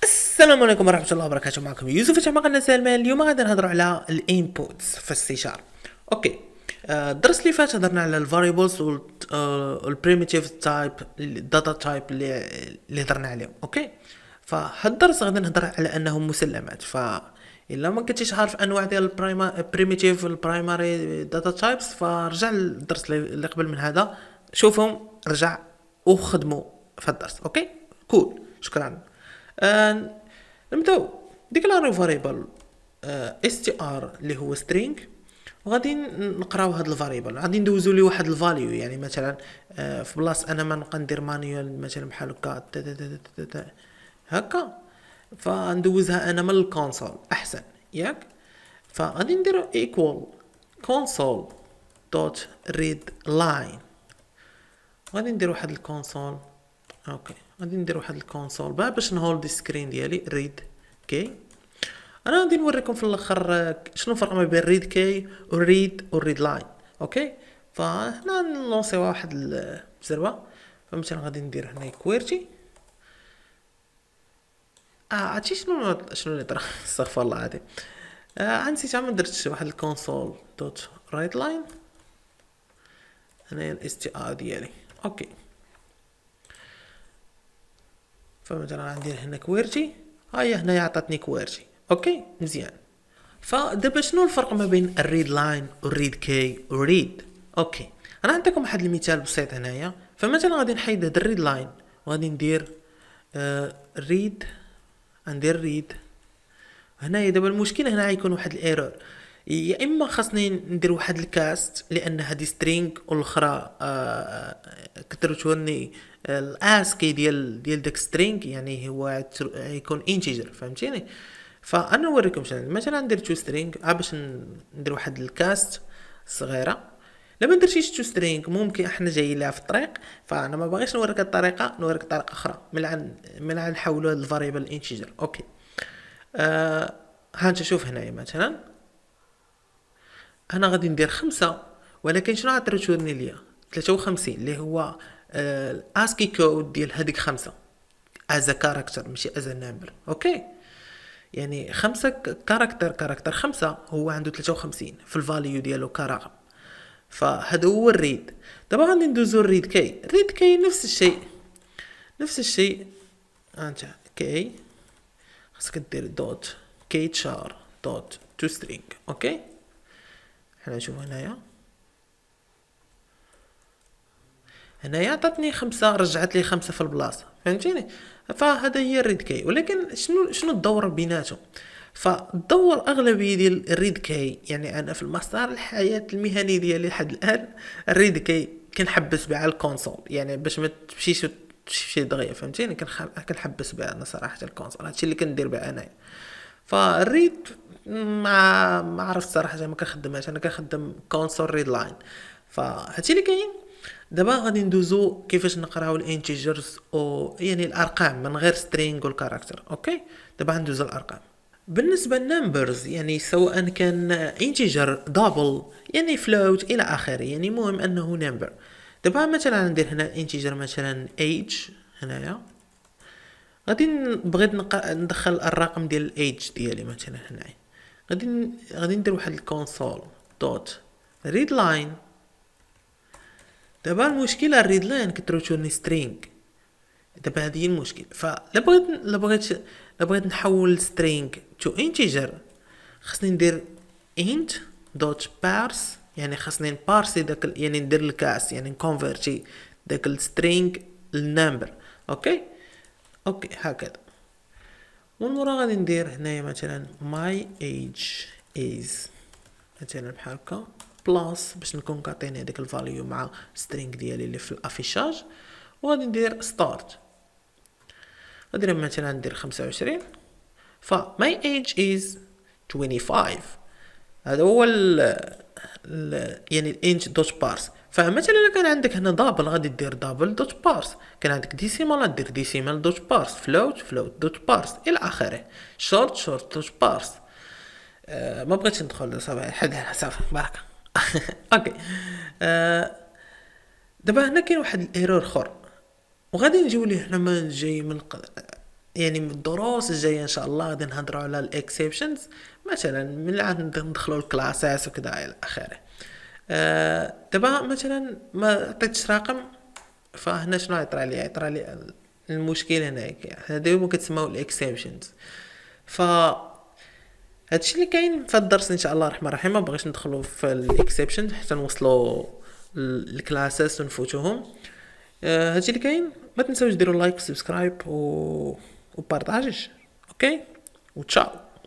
السلام عليكم ورحمة الله وبركاته. معكم يوسف في قناة سلمان. اليوم غادي نهضروا على الانبوتس في السي شارب. اوكي. الدرس اللي فات هضرنا على الفاريبلز والبريميتيف تايب الداتا تايب اللي هضرنا عليهم. اوكي. فهاد الدرس غادي نهضر على انهم مسلمات. الا ما كنتيش عارف انواع ديال البريميتيف والبرايمري داتا تايبس، فرجع للدرس اللي قبل من هذا، شوفهم، رجع وخدموا في الدرس. اوكي كول. شكرا. نبداو. ديكلاري فاريبل str اللي هو string، وغادي نقراو هاد الفاريبل، غادي ندوزو لي واحد الفاليو. يعني مثلا في بلاص انا ما نبقى ندير مانيوال مثلا بحال هكا هكا، فندوزها انا من الكونسول احسن ياك. فغادي ندير equal console دوت read line. غادي ندير واحد الكونسول. اوكي غادي ندير واحد الكونسول باش نهولد السكرين ديالي ريد كي. انا غادي نوريكم في الاخر شنو الفرق ما بين ريد كي والريد لاين. اوكي. فهنا نلونسي واحد الزربه. فمثلا غادي ندير هنا كويرتي. عرفتي شنو اللي طرا استغفر الله العظيم. نسيت عم درت واحد الكونسول دوت رايت لاين. هنا الاس تي ار ديالي. اوكي. فمثلا عندي هنا كويرتي، هيا هنا عطاتني كويرتي. اوكي مزيان. فدابا شنو الفرق ما بين الريد لاين والريد كي والريد؟ اوكي انا عندكم واحد المثال بسيط هنايا. فمثلا غادي نحيد هاد الريد لاين وغادي ندير ريد. ندير ريد هنايا. دابا المشكل هنا غيكون واحد الايرور، يا اما خاصني ندير واحد الكاست لان هادي سترينغ والاخرى كتر تورني الاسكي ديال داك سترينغ، يعني هو يكون انتجر، فهمتيني؟ فانا نوريكم مثلا ندير تو سترينغ باش ندير واحد الكاست صغيره. لما درتيش تو سترينغ ممكن احنا جايين لها في الطريق، فانا ما باغيش نوريك الطريقه، نوريك طريقه اخرى من عن نحولوا هذا الفاريبل انتجر. اوكي. ها انت شوف هنايا مثلا انا غادي ندير 5، ولكن شنو غترجعني ليا 53 اللي هو الاسكي كود ديال هذيك 5 از كاركتر ماشي از نمبر. اوكي. يعني 5 كاركتر 5 هو عنده 53 في الفاليو ديالو كرقم. فهذا هو الريد. دابا غادي ندوزو الريد كي نفس الشيء. انت كي خاصك دير دوت كي تشار دوت تو سترينغ. اوكي. حنا نشوف هنايا عطاتني 5، رجعت لي 5 في البلاصه، فهمتيني؟ فهذا هي الريد كي. ولكن شنو الدور بيناتهم؟ فالدور اغلبيه ديال الريد كي، يعني انا في المسار الحياه المهني ديالي لحد الان الريد كي كنحبس بها على الكونسول، يعني باش ما تمشيش شي دغيا، فهمتيني؟ كنحبس بها انا صراحه الكونسول، هادشي اللي كندير بها انايا. فالريد ما عرفت صراحه، ما كنخدمهاش، انا كنخدم كونسول ريد لاين. فهادشي اللي كاين. دابا غادي ندوزو كيفاش نقراو الانتيجرز او يعني الارقام من غير سترينغ والكاركتر. اوكي. دابا غندوزو الارقام. بالنسبه للنمبرز، يعني سواء كان انتيجر دبل يعني فلوت الى اخره، يعني مهم انه نمبر. دابا مثلا ندير هنا انتيجر مثلا age. هنايا غادي بغيت ندخل الرقم ديال الايج ديالي مثلا هنايا. غادي ندير واحد الكونسول دوت ريد لاين. دابا المشكله الريد لاين كترجعني سترينغ. دابا هذه هي المشكل. لا بغيت نحول سترينغ تو انتيجر، خاصني ندير int دوت بارس، يعني خاصني نبارسي داك يعني ندير الكاس، يعني نكونفيرتي داك السترينغ للنمبر. اوكي. اوكي هكذا. ومن ورا غادي ندير هنايا مثلا my age is مثلا بحال هكا بلاس باش نكون كاطيني هذيك الفاليو مع سترينغ ديالي اللي في الافيشاج. وغادي ندير ستارت. غادي مثلا ندير 25. ف my age is 25. هذا هو يعني الانت دوت بارس. فمثلا الا كان عندك هنا دابل غادي دير دابل دوت بارس، كان عندك ديسيمال دير ديسيمال دوت بارس، فلوت دوت بارس الى اخره، شورت دوت بارس. ما بغيتش ندخل صافي حد صافي بركه. اوكي. دابا هنا كاين واحد الايرور اخر. وغادي نجيو ليه هنا من جاي يعني من الدروس الجايه ان شاء الله غادي نهضروا على الاكسبشنز، مثلا من عاد ندخلوا الكلاسات وكذا الى اخره. دابا مثلا ما عطيتش رقم، فهنا شنو يطرى لي؟ يطرى لي المشكل هناك، هذا هو كتسموا الاكسبشنز. ف هادشي اللي كاين في الدرس ان شاء الله الرحمن الرحيم. ما بغيتش ندخلوا في الاكسبشن حتى نوصلوا الكلاسات ونفوتوهم. هادشي اللي كاين. ما تنساوش ديروا لايك وسبسكرايب وبارطاجيش. اوكي وتشاو.